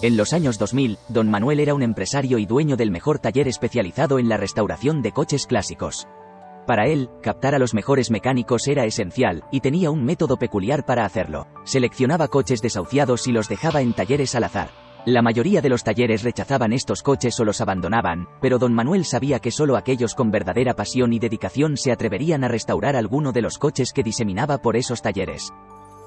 En los años 2000, don Manuel era un empresario y dueño del mejor taller especializado en la restauración de coches clásicos. Para él, captar a los mejores mecánicos era esencial, y tenía un método peculiar para hacerlo. Seleccionaba coches desahuciados y los dejaba en talleres al azar. La mayoría de los talleres rechazaban estos coches o los abandonaban, pero don Manuel sabía que solo aquellos con verdadera pasión y dedicación se atreverían a restaurar alguno de los coches que diseminaba por esos talleres.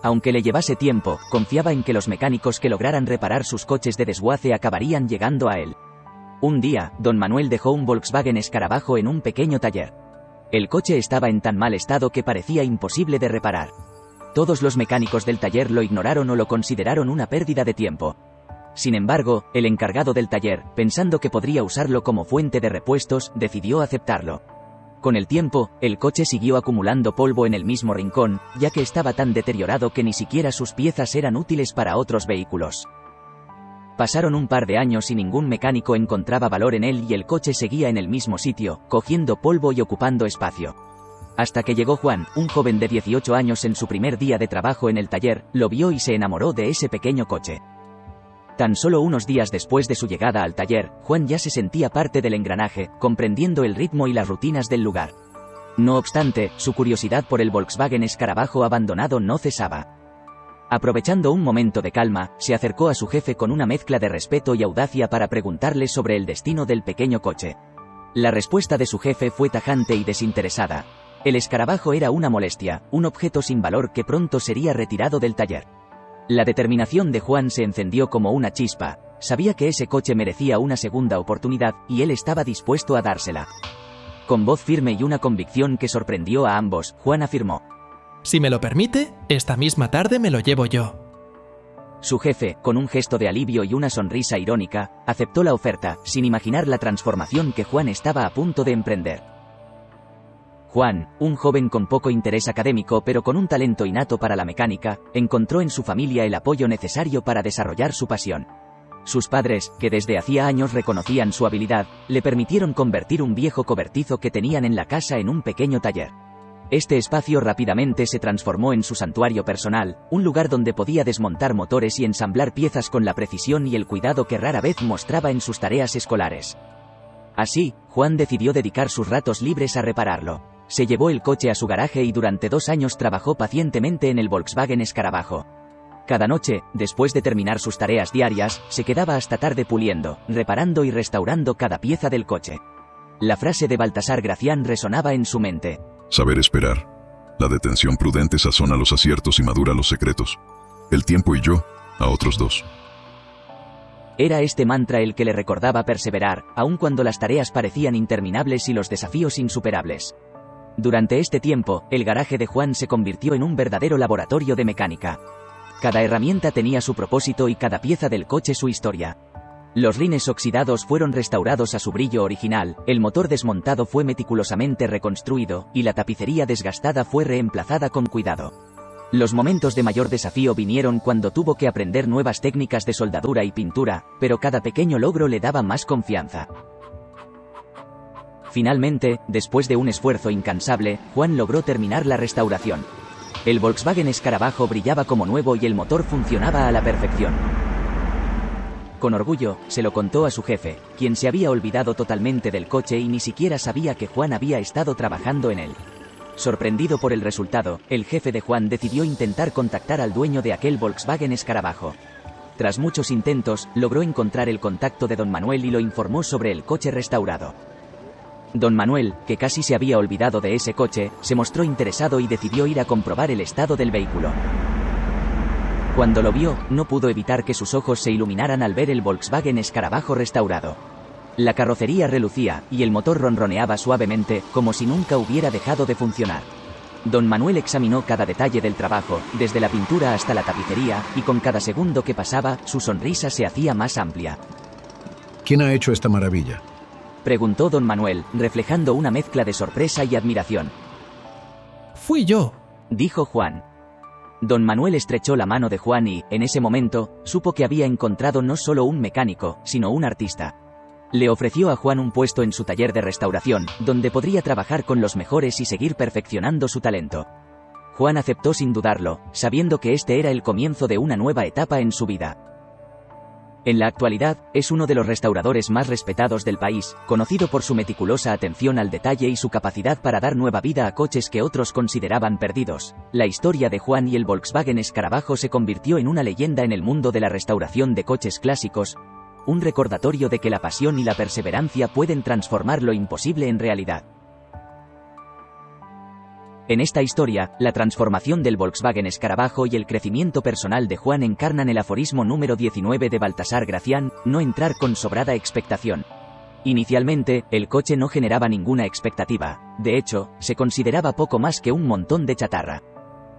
Aunque le llevase tiempo, confiaba en que los mecánicos que lograran reparar sus coches de desguace acabarían llegando a él. Un día, don Manuel dejó un Volkswagen Escarabajo en un pequeño taller. El coche estaba en tan mal estado que parecía imposible de reparar. Todos los mecánicos del taller lo ignoraron o lo consideraron una pérdida de tiempo. Sin embargo, el encargado del taller, pensando que podría usarlo como fuente de repuestos, decidió aceptarlo. Con el tiempo, el coche siguió acumulando polvo en el mismo rincón, ya que estaba tan deteriorado que ni siquiera sus piezas eran útiles para otros vehículos. Pasaron un par de años y ningún mecánico encontraba valor en él y el coche seguía en el mismo sitio, cogiendo polvo y ocupando espacio. Hasta que llegó Juan, un joven de 18 años en su primer día de trabajo en el taller, lo vio y se enamoró de ese pequeño coche. Tan solo unos días después de su llegada al taller, Juan ya se sentía parte del engranaje, comprendiendo el ritmo y las rutinas del lugar. No obstante, su curiosidad por el Volkswagen Escarabajo abandonado no cesaba. Aprovechando un momento de calma, se acercó a su jefe con una mezcla de respeto y audacia para preguntarle sobre el destino del pequeño coche. La respuesta de su jefe fue tajante y desinteresada. El escarabajo era una molestia, un objeto sin valor que pronto sería retirado del taller. La determinación de Juan se encendió como una chispa. Sabía que ese coche merecía una segunda oportunidad, y él estaba dispuesto a dársela. Con voz firme y una convicción que sorprendió a ambos, Juan afirmó: «Si me lo permite, esta misma tarde me lo llevo yo». Su jefe, con un gesto de alivio y una sonrisa irónica, aceptó la oferta, sin imaginar la transformación que Juan estaba a punto de emprender. Juan, un joven con poco interés académico pero con un talento innato para la mecánica, encontró en su familia el apoyo necesario para desarrollar su pasión. Sus padres, que desde hacía años reconocían su habilidad, le permitieron convertir un viejo cobertizo que tenían en la casa en un pequeño taller. Este espacio rápidamente se transformó en su santuario personal, un lugar donde podía desmontar motores y ensamblar piezas con la precisión y el cuidado que rara vez mostraba en sus tareas escolares. Así, Juan decidió dedicar sus ratos libres a repararlo. Se llevó el coche a su garaje y durante 2 años trabajó pacientemente en el Volkswagen Escarabajo. Cada noche, después de terminar sus tareas diarias, se quedaba hasta tarde puliendo, reparando y restaurando cada pieza del coche. La frase de Baltasar Gracián resonaba en su mente: saber esperar. La detención prudente sazona los aciertos y madura los secretos. El tiempo y yo, a otros 2. Era este mantra el que le recordaba perseverar, aun cuando las tareas parecían interminables y los desafíos insuperables. Durante este tiempo, el garaje de Juan se convirtió en un verdadero laboratorio de mecánica. Cada herramienta tenía su propósito y cada pieza del coche su historia. Los rines oxidados fueron restaurados a su brillo original, el motor desmontado fue meticulosamente reconstruido, y la tapicería desgastada fue reemplazada con cuidado. Los momentos de mayor desafío vinieron cuando tuvo que aprender nuevas técnicas de soldadura y pintura, pero cada pequeño logro le daba más confianza. Finalmente, después de un esfuerzo incansable, Juan logró terminar la restauración. El Volkswagen Escarabajo brillaba como nuevo y el motor funcionaba a la perfección. Con orgullo, se lo contó a su jefe, quien se había olvidado totalmente del coche y ni siquiera sabía que Juan había estado trabajando en él. Sorprendido por el resultado, el jefe de Juan decidió intentar contactar al dueño de aquel Volkswagen Escarabajo. Tras muchos intentos, logró encontrar el contacto de don Manuel y lo informó sobre el coche restaurado. Don Manuel, que casi se había olvidado de ese coche, se mostró interesado y decidió ir a comprobar el estado del vehículo. Cuando lo vio, no pudo evitar que sus ojos se iluminaran al ver el Volkswagen Escarabajo restaurado. La carrocería relucía, y el motor ronroneaba suavemente, como si nunca hubiera dejado de funcionar. Don Manuel examinó cada detalle del trabajo, desde la pintura hasta la tapicería, y con cada segundo que pasaba, su sonrisa se hacía más amplia. ¿Quién ha hecho esta maravilla?, preguntó don Manuel, reflejando una mezcla de sorpresa y admiración. «Fui yo», dijo Juan. Don Manuel estrechó la mano de Juan y, en ese momento, supo que había encontrado no solo un mecánico, sino un artista. Le ofreció a Juan un puesto en su taller de restauración, donde podría trabajar con los mejores y seguir perfeccionando su talento. Juan aceptó sin dudarlo, sabiendo que este era el comienzo de una nueva etapa en su vida. En la actualidad, es uno de los restauradores más respetados del país, conocido por su meticulosa atención al detalle y su capacidad para dar nueva vida a coches que otros consideraban perdidos. La historia de Juan y el Volkswagen Escarabajo se convirtió en una leyenda en el mundo de la restauración de coches clásicos, un recordatorio de que la pasión y la perseverancia pueden transformar lo imposible en realidad. En esta historia, la transformación del Volkswagen Escarabajo y el crecimiento personal de Juan encarnan el aforismo número 19 de Baltasar Gracián: no entrar con sobrada expectación. Inicialmente, el coche no generaba ninguna expectativa, de hecho, se consideraba poco más que un montón de chatarra.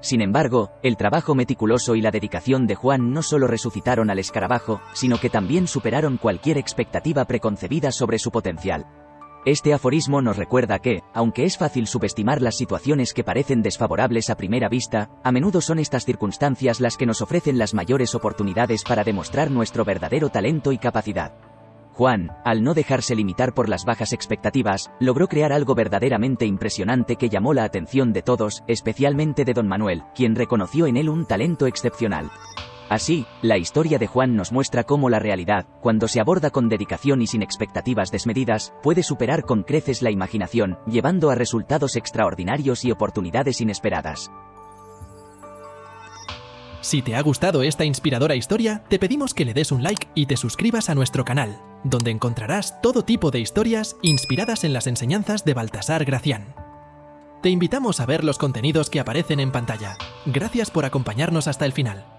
Sin embargo, el trabajo meticuloso y la dedicación de Juan no solo resucitaron al Escarabajo, sino que también superaron cualquier expectativa preconcebida sobre su potencial. Este aforismo nos recuerda que, aunque es fácil subestimar las situaciones que parecen desfavorables a primera vista, a menudo son estas circunstancias las que nos ofrecen las mayores oportunidades para demostrar nuestro verdadero talento y capacidad. Juan, al no dejarse limitar por las bajas expectativas, logró crear algo verdaderamente impresionante que llamó la atención de todos, especialmente de don Manuel, quien reconoció en él un talento excepcional. Así, la historia de Juan nos muestra cómo la realidad, cuando se aborda con dedicación y sin expectativas desmedidas, puede superar con creces la imaginación, llevando a resultados extraordinarios y oportunidades inesperadas. Si te ha gustado esta inspiradora historia, te pedimos que le des un like y te suscribas a nuestro canal, donde encontrarás todo tipo de historias inspiradas en las enseñanzas de Baltasar Gracián. Te invitamos a ver los contenidos que aparecen en pantalla. Gracias por acompañarnos hasta el final.